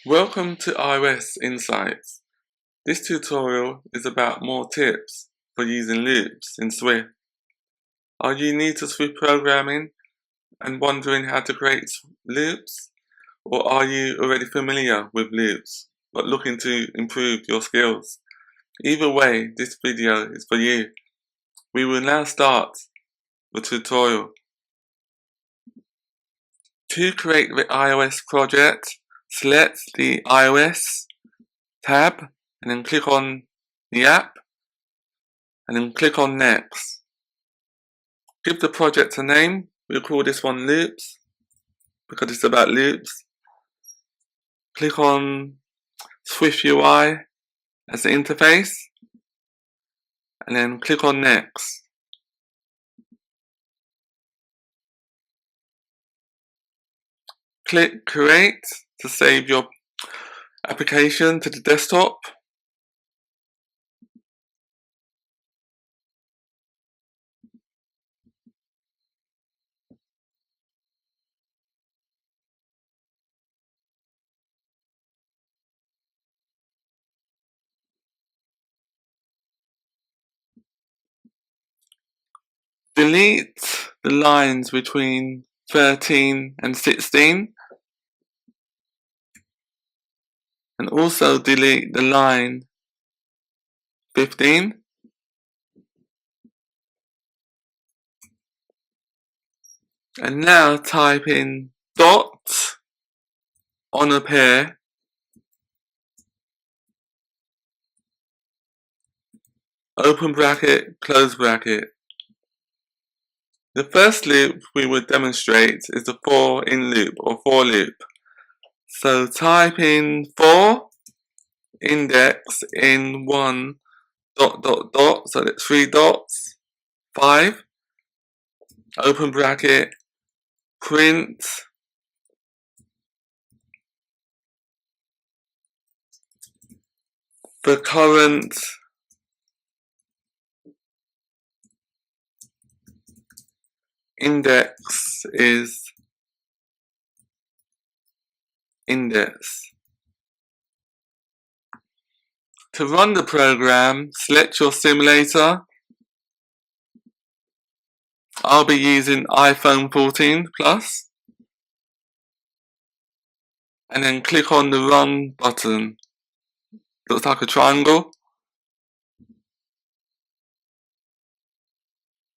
Welcome to iOS Insights. This tutorial is about more tips for using loops in Swift. Are you new to Swift programming and wondering how to create loops? Or are you already familiar with loops but looking to improve your skills? Either way, this video is for you. We will now start the tutorial. To create the iOS project, select the iOS tab and then click on the app and then click on Next. Give the project a name. We'll call this one Loops because it's about loops. Click on Swift UI as the interface and then click on Next. Click Create to save your application to the desktop. Delete the lines between 13 and 16 and also delete the line 15. And now type in dot on a pair open bracket, close bracket. The first loop we will demonstrate is the for in loop or for loop. So type in for index in 1 ... so that's 3 dots, 5, open bracket, print the current index is index. To run the program, select your simulator. I'll be using iPhone 14 Plus. And then click on the Run button. Looks like a triangle.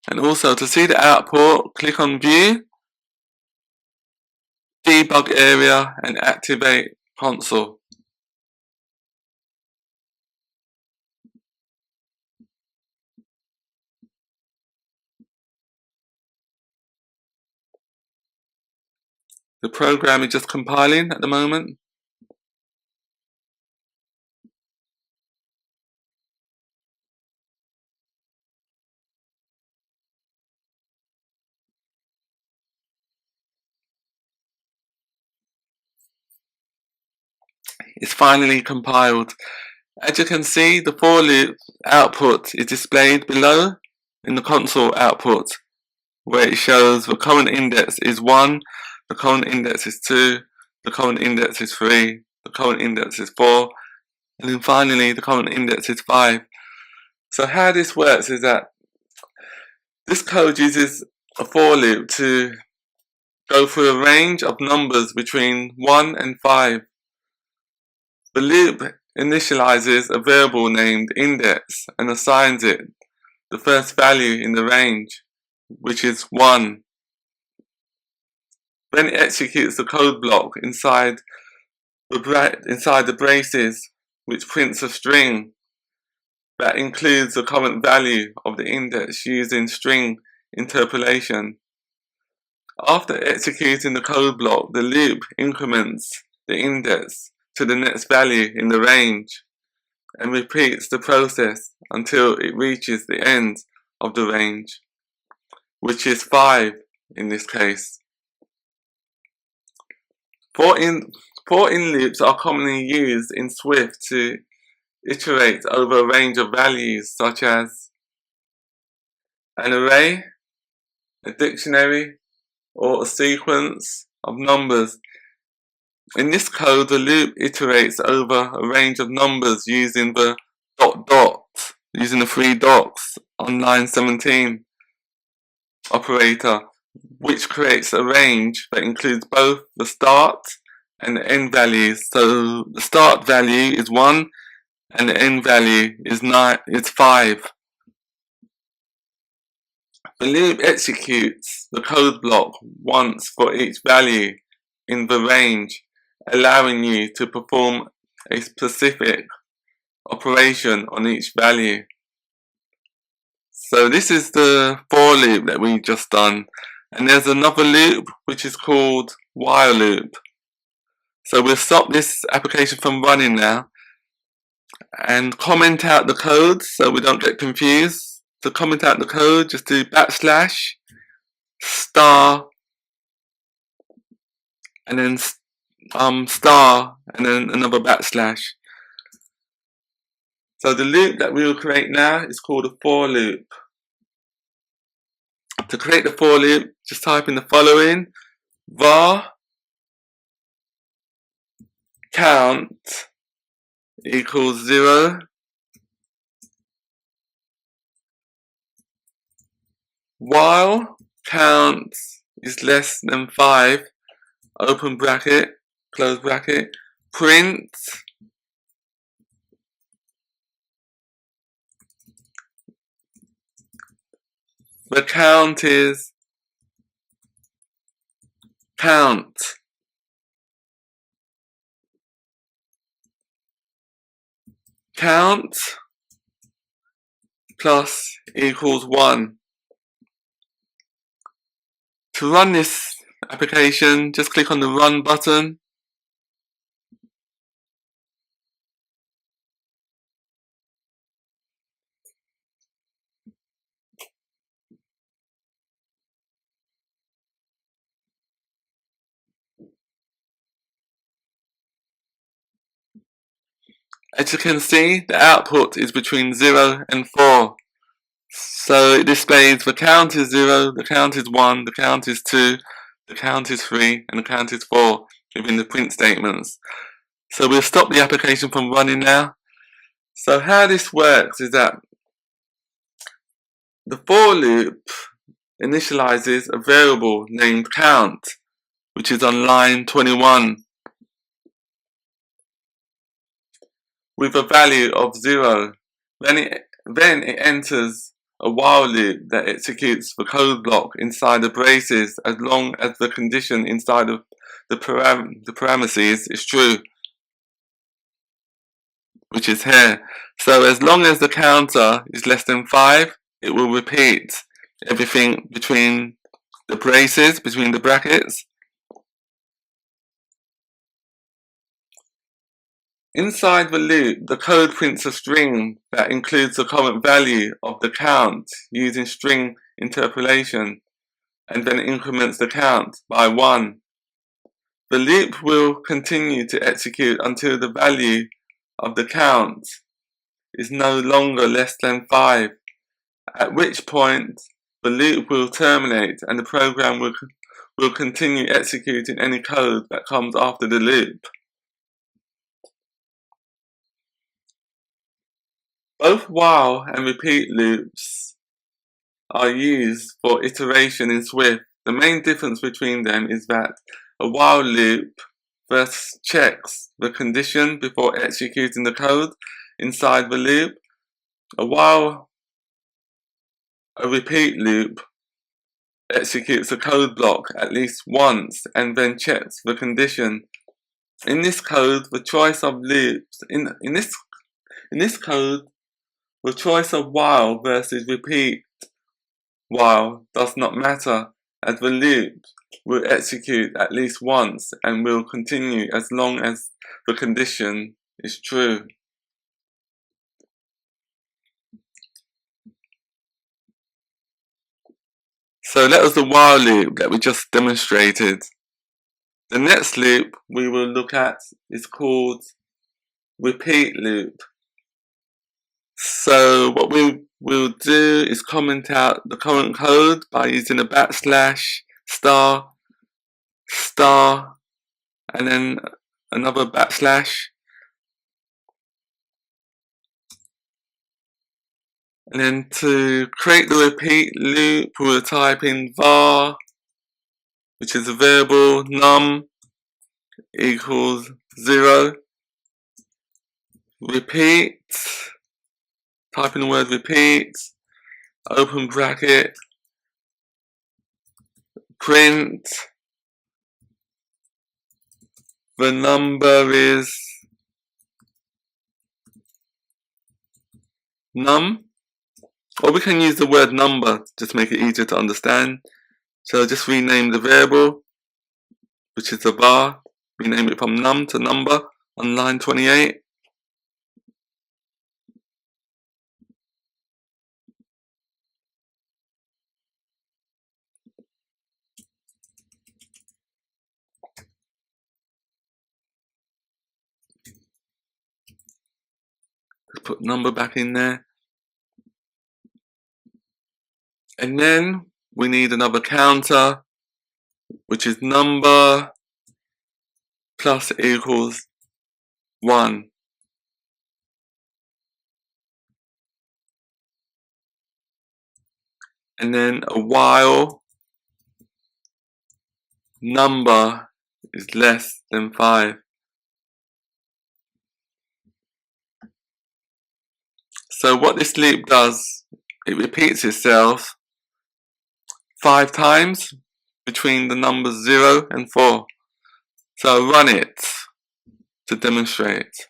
And also to see the output, click on View, Debug Area and Activate Console. The program is just compiling at the moment. It's finally compiled. As you can see, the for loop output is displayed below in the console output, where it shows the current index is 1, the current index is 2, the current index is 3, the current index is 4, and then finally the current index is 5. So how this works is that this code uses a for loop to go through a range of numbers between 1 and 5. The loop initializes a variable named index and assigns it the first value in the range, which is 1. Then it executes the code block inside the braces, which prints a string that includes the current value of the index using string interpolation. After executing the code block, the loop increments the index to the next value in the range and repeats the process until it reaches the end of the range, which is 5 in this case. For in loops are commonly used in Swift to iterate over a range of values such as an array, a dictionary, or a sequence of numbers In this code, the loop iterates over a range of numbers using the using the 3 dots on line 17 operator, which creates a range that includes both the start and the end values. So the start value is 1 and the end value is 5. The loop executes the code block once for each value in the range, allowing you to perform a specific operation on each value. So this is the for loop that we just done, and there's another loop which is called while loop. So we'll stop this application from running now and comment out the code so we don't get confused. To comment out the code, just do /* and then star and then another /. So the loop that we will create now is called a for loop. To create the for loop, just type in the following: var count equals 0, while count is less than 5, open bracket, close bracket, print the count is count. Count plus equals 1. To run this application, just click on the run button. As you can see, the output is between 0 and 4. So it displays the count is 0, the count is 1, the count is 2, the count is 3, and the count is 4 within the print statements. So we'll stop the application from running now. So how this works is that the for loop initializes a variable named count, which is on line 21, with a value of 0. Then it enters a while loop that executes the code block inside the braces as long as the condition inside of the parentheses is true, which is here. So as long as the counter is less than 5, it will repeat everything between the braces, between the brackets. Inside the loop, the code prints a string that includes the current value of the count using string interpolation, and then increments the count by 1. The loop will continue to execute until the value of the count is no longer less than 5, at which point the loop will terminate and the program will continue executing any code that comes after the loop. Both while and repeat loops are used for iteration in Swift. The main difference between them is that a while loop first checks the condition before executing the code inside the loop. A repeat loop executes a code block at least once and then checks the condition. In this code, the choice of loops in this code, the choice of while versus repeat while does not matter, as the loop will execute at least once and will continue as long as the condition is true. So that was the while loop that we just demonstrated. The next loop we will look at is called repeat loop. So what we will do is comment out the current code by using a /**, and then another backslash, and then to create the repeat loop we'll type in var, which is a variable, num equals 0, repeat, type in the word repeat, open bracket, print, the number is num, or we can use the word number just to make it easier to understand. So just rename the variable, which is a var, rename it from num to number on line 28. Let's put number back in there. And then we need another counter, which is number plus equals 1. And then a while number is less than 5. So what this loop does, it repeats itself 5 times between the numbers 0 and 4. So I'll run it to demonstrate.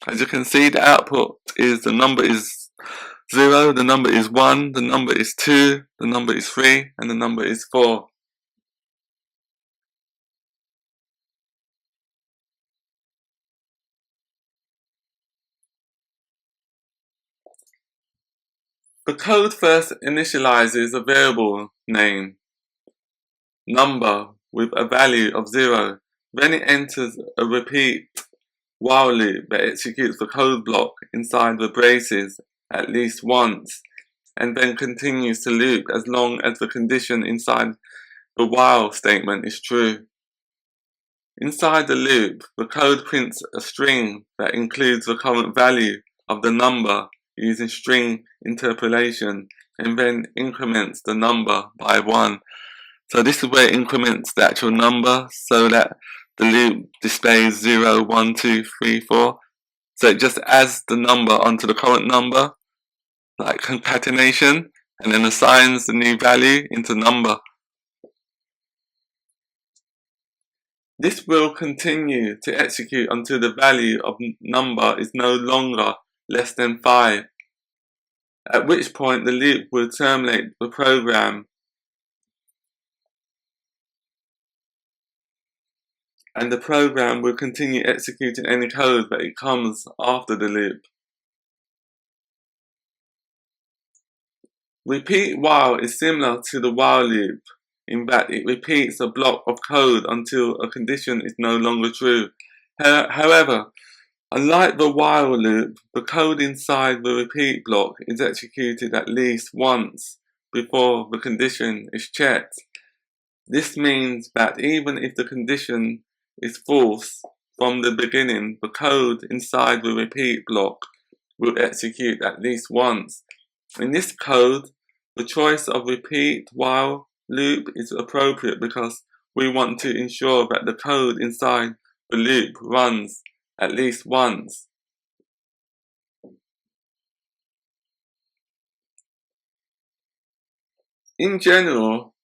As you can see, the output is the number is 0, the number is 1, the number is 2, the number is 3, and the number is 4. The code first initializes a variable name, number, with a value of 0. Then it enters a repeat while loop that executes the code block inside the braces at least once, and then continues to loop as long as the condition inside the while statement is true. Inside the loop, the code prints a string that includes the current value of the number using string interpolation, and then increments the number by 1. So this is where it increments the actual number so that the loop displays 0, 1, 2, 3, 4. So it just adds the number onto the current number, like concatenation, and then assigns the new value into number. This will continue to execute until the value of number is no longer less than 5, at which point the loop will terminate the program and the program will continue executing any code that it comes after the loop. Repeat while is similar to the while loop in that it repeats a block of code until a condition is no longer true. However, unlike the while loop, the code inside the repeat block is executed at least once before the condition is checked. This means that even if the condition is false from the beginning, the code inside the repeat block will execute at least once. In this code, the choice of repeat while loop is appropriate because we want to ensure that the code inside the loop runs at least once. In general,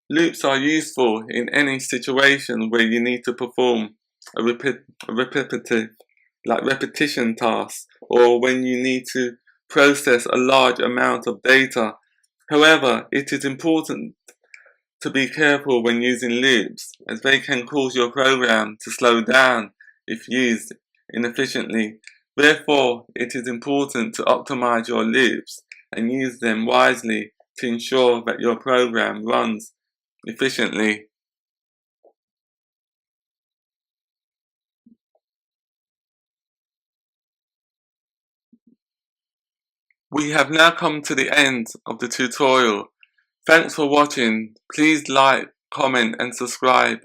loops are useful in any situation where you need to perform a repetition task, or when you need to process a large amount of data. However, it is important to be careful when using loops, as they can cause your program to slow down if used inefficiently. Therefore, it is important to optimize your loops and use them wisely to ensure that your program runs efficiently. We have now come to the end of the tutorial. Thanks for watching. Please like, comment and subscribe,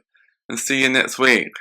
and see you next week.